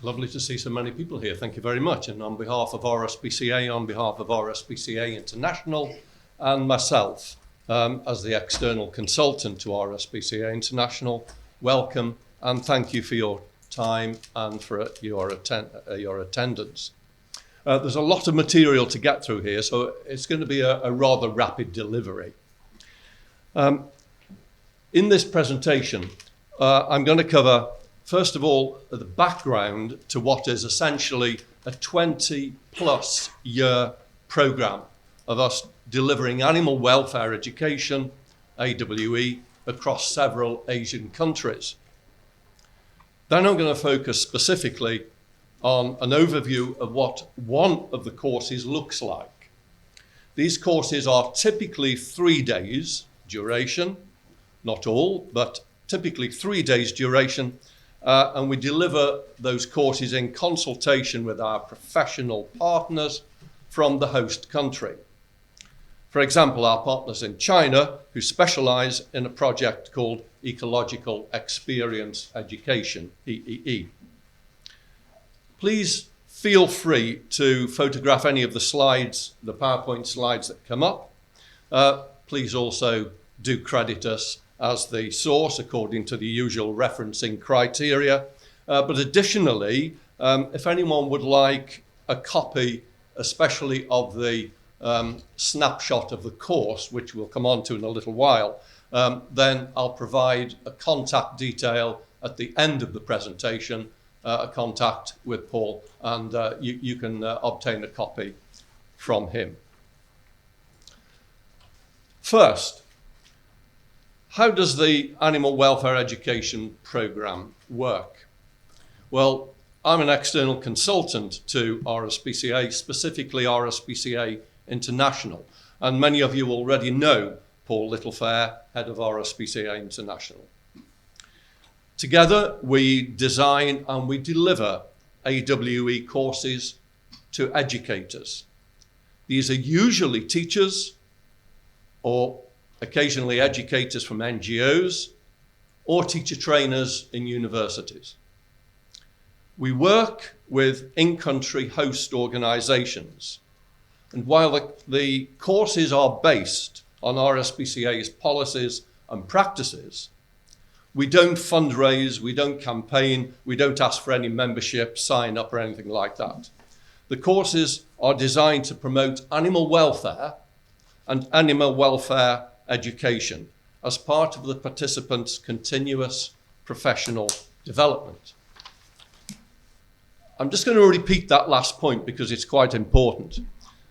Lovely to see so many people here. Thank you very much. And on behalf of RSPCA, on behalf of RSPCA International and myself, as the external consultant to RSPCA International, welcome and thank you for your time and for your attendance. There's a lot of material to get through here, so it's going to be a rather rapid delivery. In this presentation, I'm going to cover, first of all, the background to what is essentially a 20-plus year programme of us delivering animal welfare education, AWE, across several Asian countries. Then I'm going to focus specifically on an overview of what one of the courses looks like. These courses are typically 3 days duration, not all, but typically 3 days duration, and we deliver those courses in consultation with our professional partners from the host country. For example, our partners in China, who specialize in a project called Ecological Experience Education, EEE. Please feel free to photograph any of the slides, the PowerPoint slides that come up. Please also do credit us as the source according to the usual referencing criteria. But additionally, if anyone would like a copy, especially of the snapshot of the course, which we'll come on to in a little while, then I'll provide a contact detail at the end of the presentation, a contact with Paul, and you can obtain a copy from him. First, how does the animal welfare education programme work? Well, I'm an external consultant to RSPCA, specifically RSPCA International, and many of you already know Paul Littlefair, head of RSPCA International. Together, we design and we deliver AWE courses to educators. These are usually teachers or occasionally educators from NGOs or teacher trainers in universities. We work with in-country host organizations. And while the courses are based on RSPCA's policies and practices, we don't fundraise, we don't campaign, we don't ask for any membership, sign up or anything like that. The courses are designed to promote animal welfare and animal welfare education as part of the participants' continuous professional development. I'm just going to repeat that last point because it's quite important.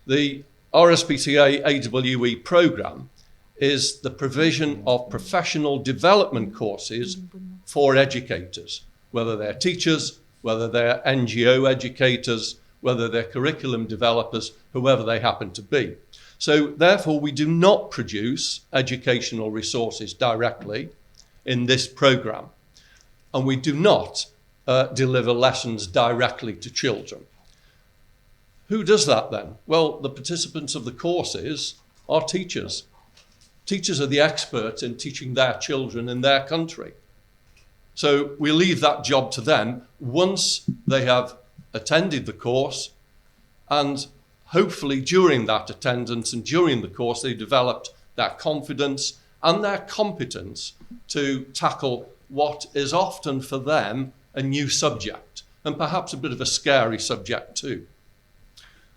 The RSPCA AWE programme is the provision of professional development courses for educators, whether they're teachers, whether they're NGO educators, whether they're curriculum developers, whoever they happen to be. So therefore, we do not produce educational resources directly in this programme, and we do not deliver lessons directly to children. Who does that then? Well, the participants of the courses are teachers. Teachers are the experts in teaching their children in their country. So we leave that job to them once they have attended the course, and hopefully during that attendance and during the course they developed their confidence and their competence to tackle what is often for them a new subject and perhaps a bit of a scary subject too.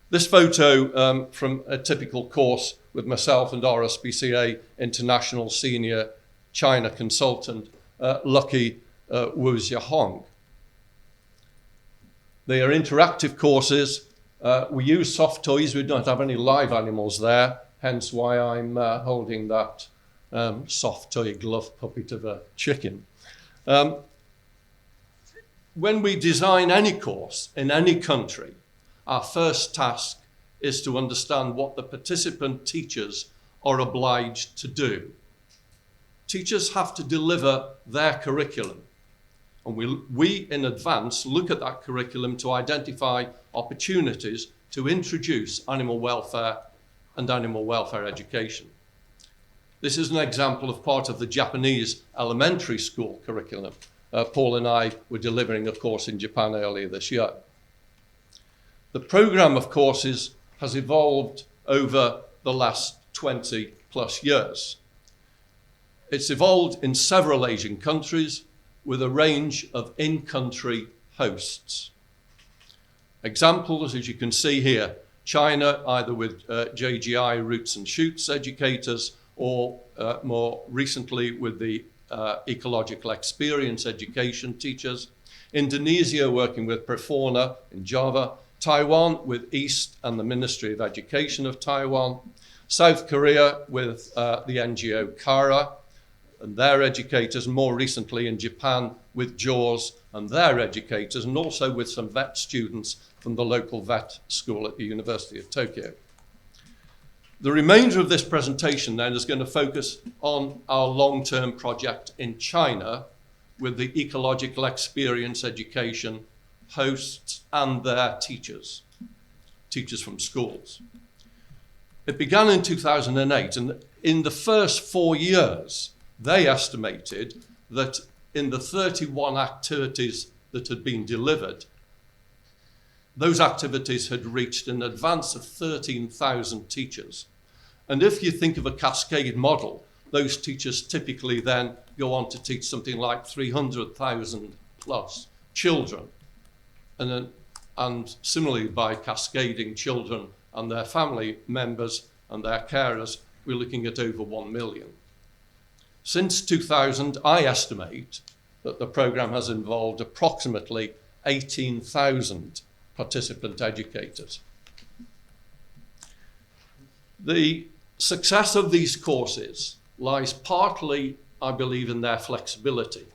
This photo from a typical course with myself and RSPCA International Senior China Consultant, Lucky Wu Xiahong. They are interactive courses. We use soft toys. We don't have any live animals there, hence why I'm holding that soft toy glove puppet of a chicken. When we design any course in any country, our first task is to understand what the participant teachers are obliged to do. Teachers have to deliver their curriculum, and we in advance look at that curriculum to identify opportunities to introduce animal welfare and animal welfare education. This is an example of part of the Japanese elementary school curriculum. Paul and I were delivering a course in Japan earlier this year. The program of courses has evolved over the last 20 plus years. It's evolved in several Asian countries with a range of in-country hosts. Examples, as you can see here, China, either with JGI Roots and Shoots educators, or more recently with the ecological experience education teachers. Indonesia working with Perforna in Java. Taiwan with East and the Ministry of Education of Taiwan. South Korea with the NGO Kara and their educators, more recently in Japan with JAWS and their educators, and also with some vet students from the local vet school at the University of Tokyo. The remainder of this presentation then is going to focus on our long-term project in China with the ecological experience education hosts and their teachers from schools. It began in 2008, and in the first 4 years, they estimated that in the 31 activities that had been delivered, those activities had reached an advance of 13,000 teachers. And if you think of a cascade model, those teachers typically then go on to teach something like 300,000 plus children. And similarly, by cascading children and their family members and their carers, we're looking at over 1 million. Since 2000, I estimate that the program has involved approximately 18,000 participant educators. The success of these courses lies partly, I believe, in their flexibility.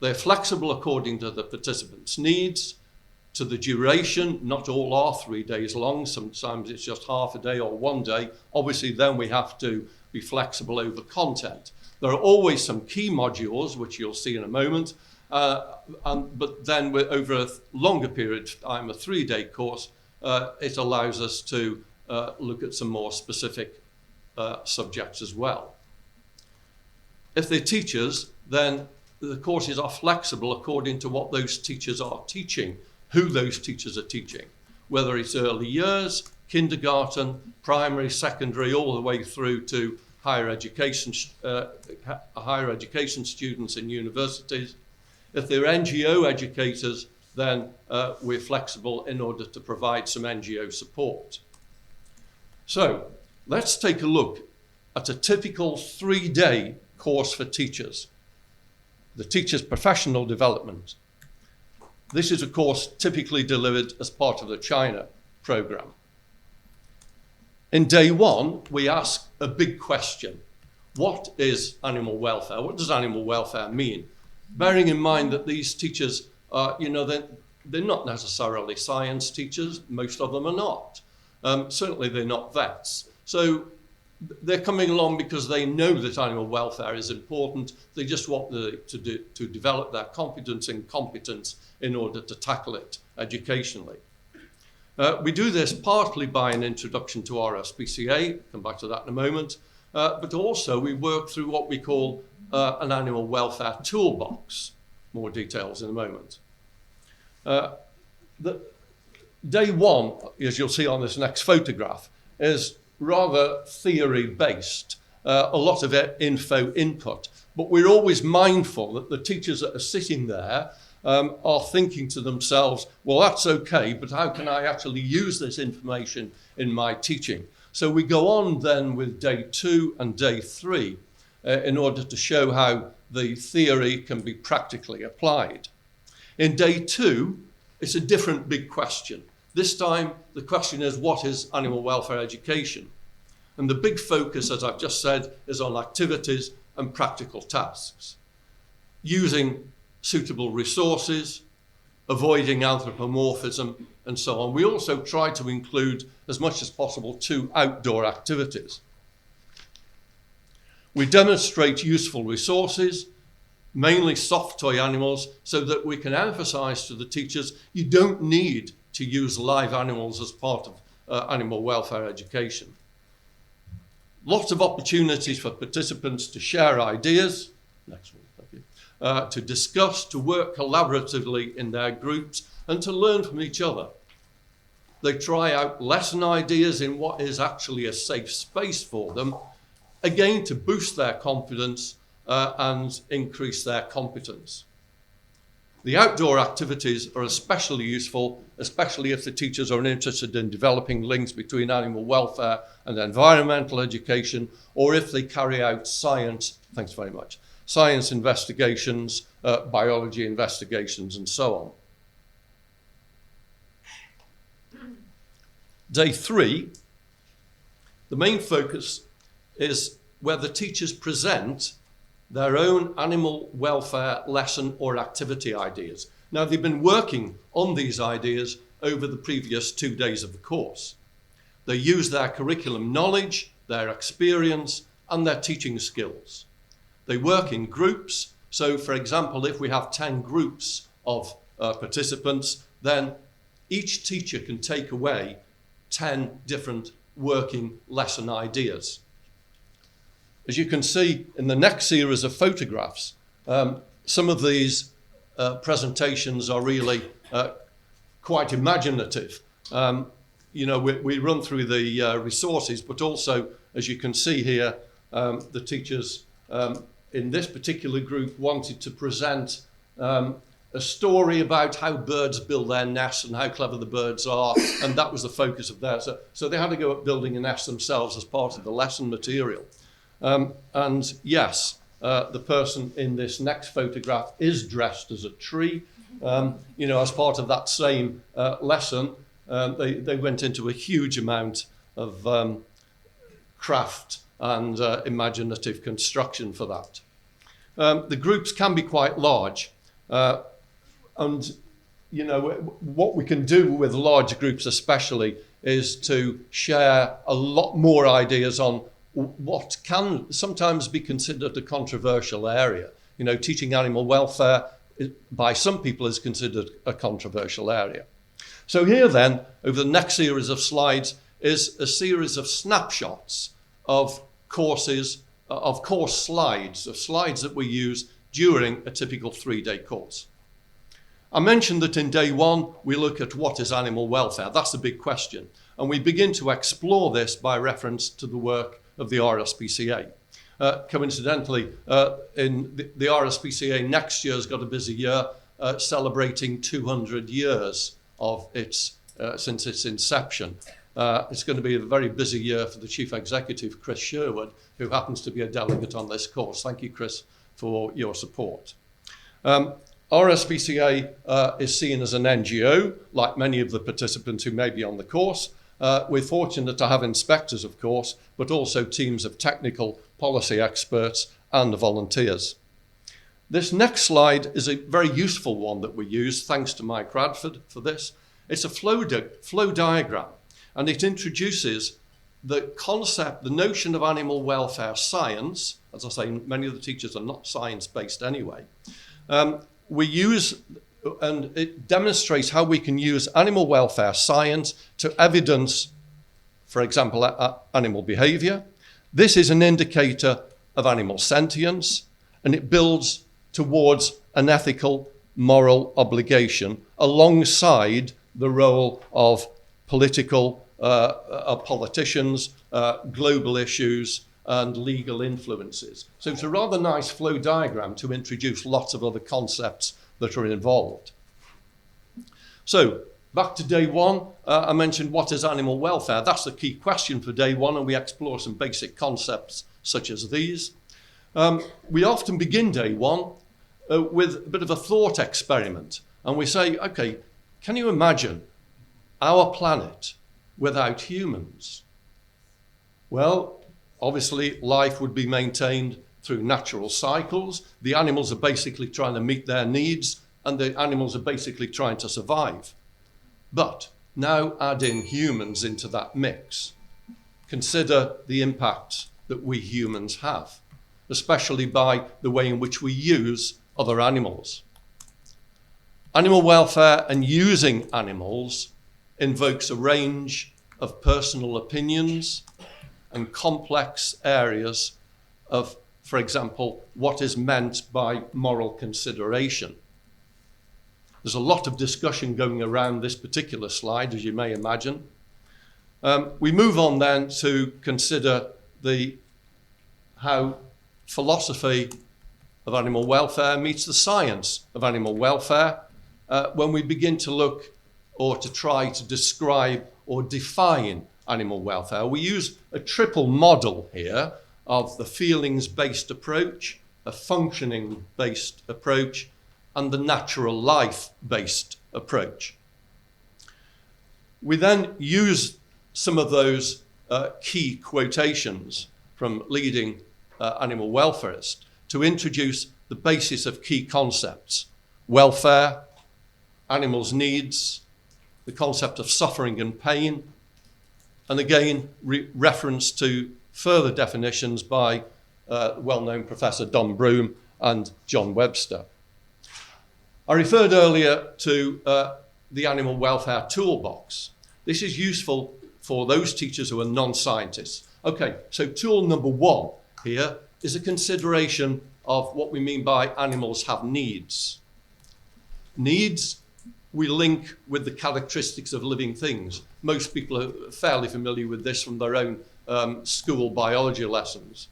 They're flexible according to the participants' needs, to the duration. Not all are 3 days long. Sometimes it's just half a day or 1 day. Obviously, then we have to be flexible over content. There are always some key modules, which you'll see in a moment, but then over a longer period of time, a 3-day course, it allows us to look at some more specific subjects as well. If they're teachers, then the courses are flexible according to what those teachers are teaching, who those teachers are teaching, whether it's early years, kindergarten, primary, secondary, all the way through to higher education students in universities. If they're NGO educators, then we're flexible in order to provide some NGO support. So let's take a look at a typical 3-day course for teachers, the teacher's professional development. This is a course typically delivered as part of the China program. In day 1, we ask a big question. What is animal welfare? What does animal welfare mean? Bearing in mind that these teachers are, they're not necessarily science teachers. Most of them are not. Certainly they're not vets. So they're coming along because they know that animal welfare is important. They just want to develop their competence and competence in order to tackle it educationally. We do this partly by an introduction to RSPCA, come back to that in a moment, but also we work through what we call an animal welfare toolbox. More details in a moment. Day 1, as you'll see on this next photograph, is rather theory-based, a lot of info input, but we're always mindful that the teachers that are sitting there are thinking to themselves, well, that's okay, but how can I actually use this information in my teaching? So we go on then with day 2 and day 3 in order to show how the theory can be practically applied. In day 2, it's a different big question. This time, the question is, what is animal welfare education? And the big focus, as I've just said, is on activities and practical tasks, using suitable resources, avoiding anthropomorphism, and so on. We also try to include, as much as possible, 2 outdoor activities. We demonstrate useful resources, mainly soft toy animals, so that we can emphasize to the teachers, you don't need to use live animals as part of animal welfare education. Lots of opportunities for participants to share ideas. Next one, thank you. to discuss, to work collaboratively in their groups, and to learn from each other. They try out lesson ideas in what is actually a safe space for them, again to boost their confidence and increase their competence. The outdoor activities are especially useful, especially if the teachers are interested in developing links between animal welfare and environmental education, or if they carry out science, thanks very much, science investigations, biology investigations, and so on. Day 3, the main focus is where the teachers present their own animal welfare lesson or activity ideas. Now, they've been working on these ideas over the previous 2 days of the course. They use their curriculum knowledge, their experience, and their teaching skills. They work in groups. So, for example, if we have 10 groups of participants, then each teacher can take away 10 different working lesson ideas. As you can see in the next series of photographs, some of these presentations are really quite imaginative. We run through the resources, but also, as you can see here, the teachers in this particular group wanted to present a story about how birds build their nests and how clever the birds are, and that was the focus of theirs. So they had to go up building a nest themselves as part of the lesson material. And yes, the person in this next photograph is dressed as a tree. As part of that same lesson, they went into a huge amount of craft and imaginative construction for that. The groups can be quite large. And what we can do with large groups especially is to share a lot more ideas on what can sometimes be considered a controversial area. Teaching animal welfare by some people is considered a controversial area. So here then, over the next series of slides, is a series of snapshots of courses, of course slides, of slides that we use during a typical 3-day course. I mentioned that in day 1, we look at what is animal welfare. That's the big question. And we begin to explore this by reference to the work of the RSPCA. Coincidentally, in the RSPCA next year has got a busy year, celebrating 200 years of since its inception. It's going to be a very busy year for the Chief Executive, Chris Sherwood, who happens to be a delegate on this course. Thank you, Chris, for your support. RSPCA is seen as an NGO, like many of the participants who may be on the course. We're fortunate to have inspectors, of course, but also teams of technical policy experts and volunteers. This next slide is a very useful one that we use, thanks to Mike Radford for this. It's a flow diagram, and it introduces the concept, the notion of animal welfare science. As I say, many of the teachers are not science-based anyway. We use, and it demonstrates how we can use animal welfare science to evidence, for example, animal behavior. This is an indicator of animal sentience, and it builds towards an ethical, moral obligation alongside the role of politicians, global issues, and legal influences. So it's a rather nice flow diagram to introduce lots of other concepts that are involved. So back to day 1, I mentioned what is animal welfare. That's the key question for day 1, and we explore some basic concepts such as these. We often begin day 1 with a bit of a thought experiment, and we say, okay, can you imagine our planet without humans? Well, obviously, life would be maintained through natural cycles. The animals are basically trying to meet their needs, and the animals are basically trying to survive. But now add in humans into that mix. Consider the impact that we humans have, especially by the way in which we use other animals. Animal welfare and using animals invokes a range of personal opinions and complex areas of for example, what is meant by moral consideration. There's a lot of discussion going around this particular slide, as you may imagine. We move on then to consider how philosophy of animal welfare meets the science of animal welfare when we begin to look or to try to describe or define animal welfare. We use a triple model here of the feelings-based approach, a functioning-based approach, and the natural life-based approach. We then use some of those key quotations from leading animal welfarists to introduce the basis of key concepts: welfare, animals' needs, the concept of suffering and pain, and again, reference to further definitions by well-known Professor Don Broom and John Webster. I referred earlier to the animal welfare toolbox. This is useful for those teachers who are non-scientists. Okay, so tool number one here is a consideration of what we mean by animals have needs. Needs we link with the characteristics of living things. Most people are fairly familiar with this from their own school biology lessons.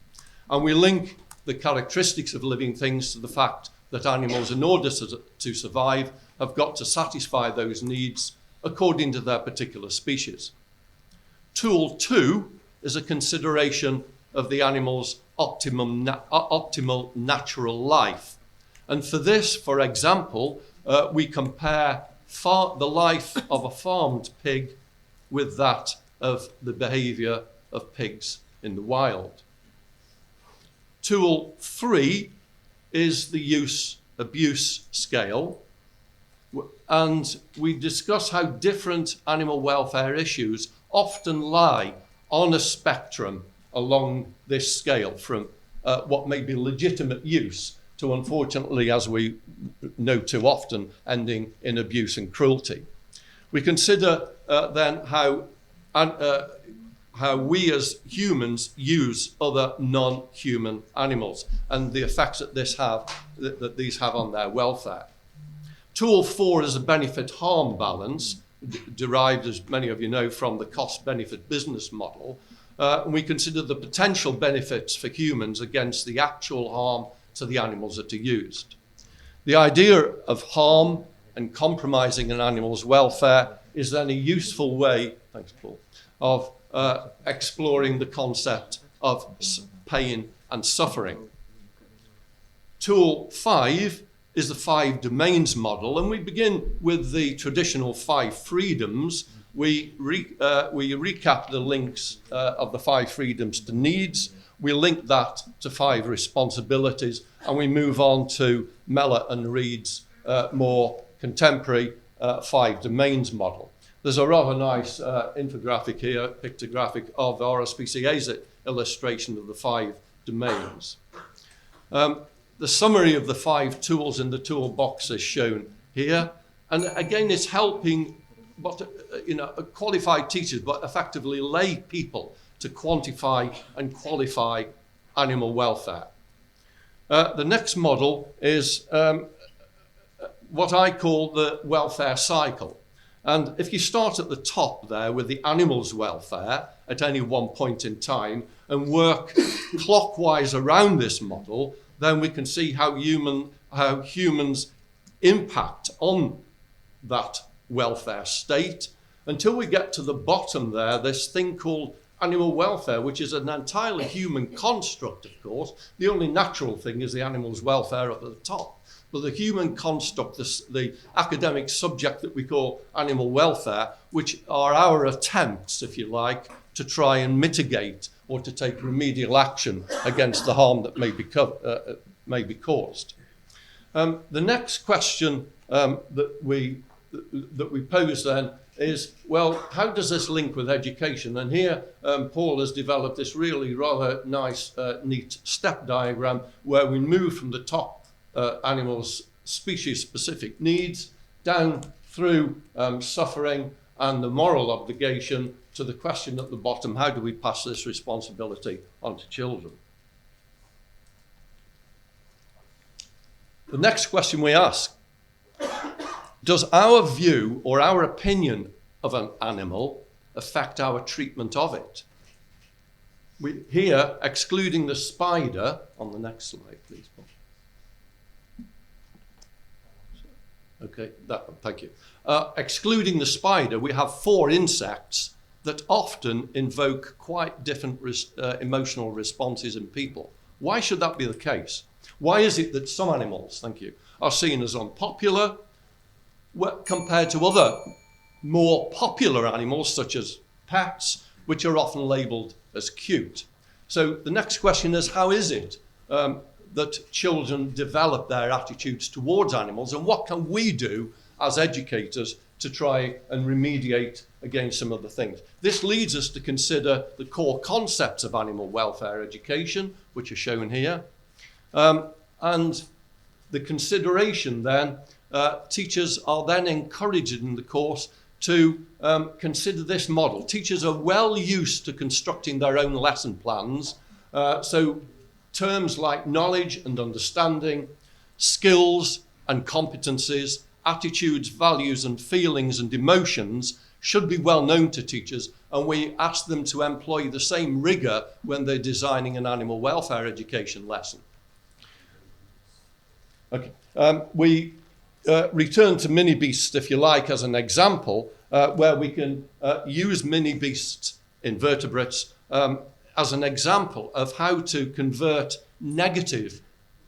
And we link the characteristics of living things to the fact that animals, in order to survive, have got to satisfy those needs according to their particular species. Tool two is a consideration of the animal's optimal natural life. And for this, for example, we compare the life of a farmed pig with that of the behaviour of pigs in the wild. Tool three is the use-abuse scale, and we discuss how different animal welfare issues often lie on a spectrum along this scale, from what may be legitimate use to, unfortunately, as we know too often, ending in abuse and cruelty. We consider then how we as humans use other non-human animals and the effects that these have on their welfare. Tool four is a benefit-harm balance, derived, as many of you know, from the cost-benefit business model. We consider the potential benefits for humans against the actual harm to the animals that are used. The idea of harm and compromising an animal's welfare is then a useful way, thanks Paul, of exploring the concept of pain and suffering. Tool five is the 5 domains model, and we begin with the traditional 5 freedoms. We recap the links of the 5 freedoms to needs. We link that to 5 responsibilities, and we move on to Mellor and Reed's more contemporary 5 domains model. There's a rather nice infographic here, pictographic of RSPCA's illustration of the 5 domains. The summary of the 5 tools in the toolbox is shown here, and again, it's helping qualified teachers, but effectively lay people, to quantify and qualify animal welfare. The next model is what I call the welfare cycle. And if you start at the top there with the animal's welfare at any one point in time and work clockwise around this model, then we can see how humans impact on that welfare state, until we get to the bottom there, this thing called animal welfare, which is an entirely human construct, of course. The only natural thing is the animal's welfare at the top. But the human construct, the academic subject that we call animal welfare, which are our attempts, if you like, to try and mitigate or to take remedial action against the harm that may be caused. The next question that we pose then is, well, how does this link with education? And here Paul has developed this really rather nice, neat step diagram where we move from the top animals' species-specific needs down through suffering and the moral obligation to the question at the bottom: how do we pass this responsibility on to children? The next question we ask, does our view or our opinion of an animal affect our treatment of it? Here, excluding the spider, on the next slide, please. Okay, thank you. Excluding the spider, we have 4 insects that often invoke quite different emotional responses in people. Why should that be the case? Why is it that some animals, thank you, are seen as unpopular compared to other more popular animals, such as pets, which are often labelled as cute? So the next question is, how is it that children develop their attitudes towards animals, and what can we do as educators to try and remediate against some of the things? This leads us to consider the core concepts of animal welfare education, which are shown here. And the consideration then, teachers are then encouraged in the course to consider this model. Teachers are well used to constructing their own lesson plans, so terms like knowledge and understanding, skills and competencies, attitudes, values and feelings and emotions should be well known to teachers, and we ask them to employ the same rigour when they're designing an animal welfare education lesson. Okay. We return to mini beasts, if you like, as an example, where we can use mini beasts, invertebrates, as an example of how to convert negative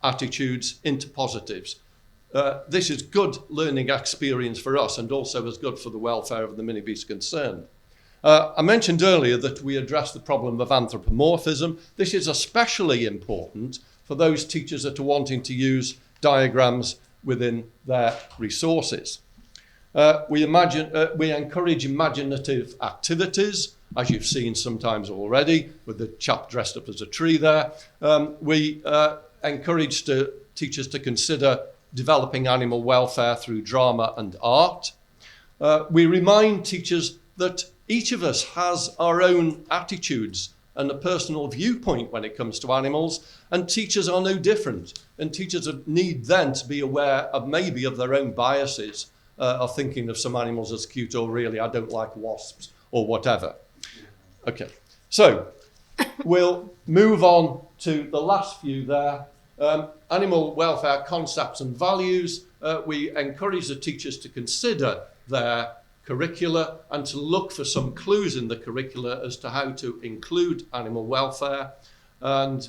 attitudes into positives. This is good learning experience for us, and also is good for the welfare of the mini beasts concerned. I mentioned earlier that we address the problem of anthropomorphism. This is especially important for those teachers that are wanting to use diagrams within their resources. We encourage imaginative activities, as you've seen sometimes already, with the chap dressed up as a tree there. We encourage teachers to consider developing animal welfare through drama and art. We remind teachers that each of us has our own attitudes and a personal viewpoint when it comes to animals, and teachers are no different. And teachers need then to be aware of maybe of their own biases, of thinking of some animals as cute, or really I don't like wasps or whatever. Okay, so we'll move on to the last few there. Animal welfare concepts and values. We encourage the teachers to consider their curricula and to look for some clues in the curricula as to how to include animal welfare. And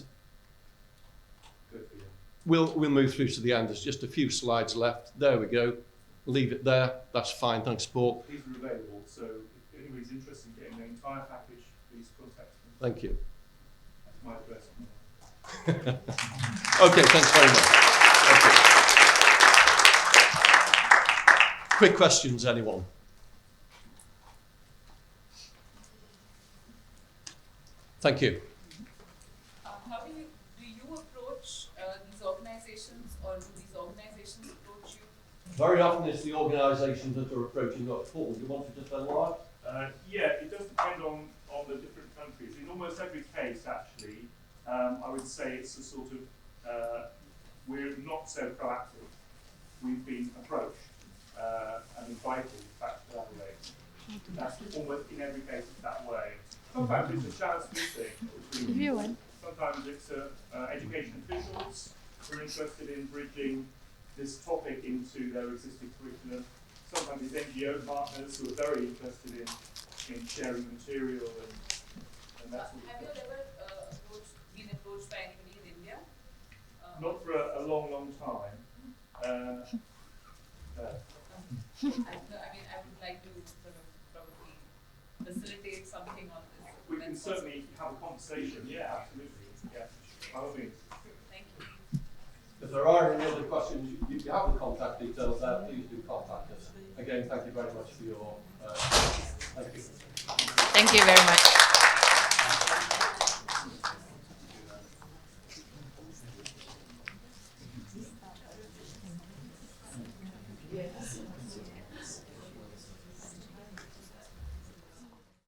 we'll move through to the end. There's just a few slides left. There we go. Leave it there. That's fine. Thanks, Paul. These are available, so if anybody's interested in getting the entire package, please contact me. Thank you. That's my address. Okay, thanks very much. Okay. Quick questions, anyone? Thank you. How do you approach these organizations, or do these organizations approach you? Very often it's the organisations that are approaching us. Paul, do you want to just enlarge? Yeah, it does depend on the different countries. In almost every case, actually, I would say it's a sort of, we're not so proactive. We've been approached and invited back to collaborate. That's almost in every case it's that way. Sometimes it's a chance meeting. Sometimes it's education officials who are interested in bridging this topic into their existing curriculum. Sometimes it's NGO partners who are very interested in sharing material and that sort of Have you ever been approached by anybody in India? Not for a long, long time. I would like to sort of probably facilitate something on this. We can certainly have a conversation. Yeah, absolutely. Yeah, by all means. Thank you. If there are any other questions, you have the contact details there. Please do contact us. Again, thank you very much for your. Thank you. Thank you very much.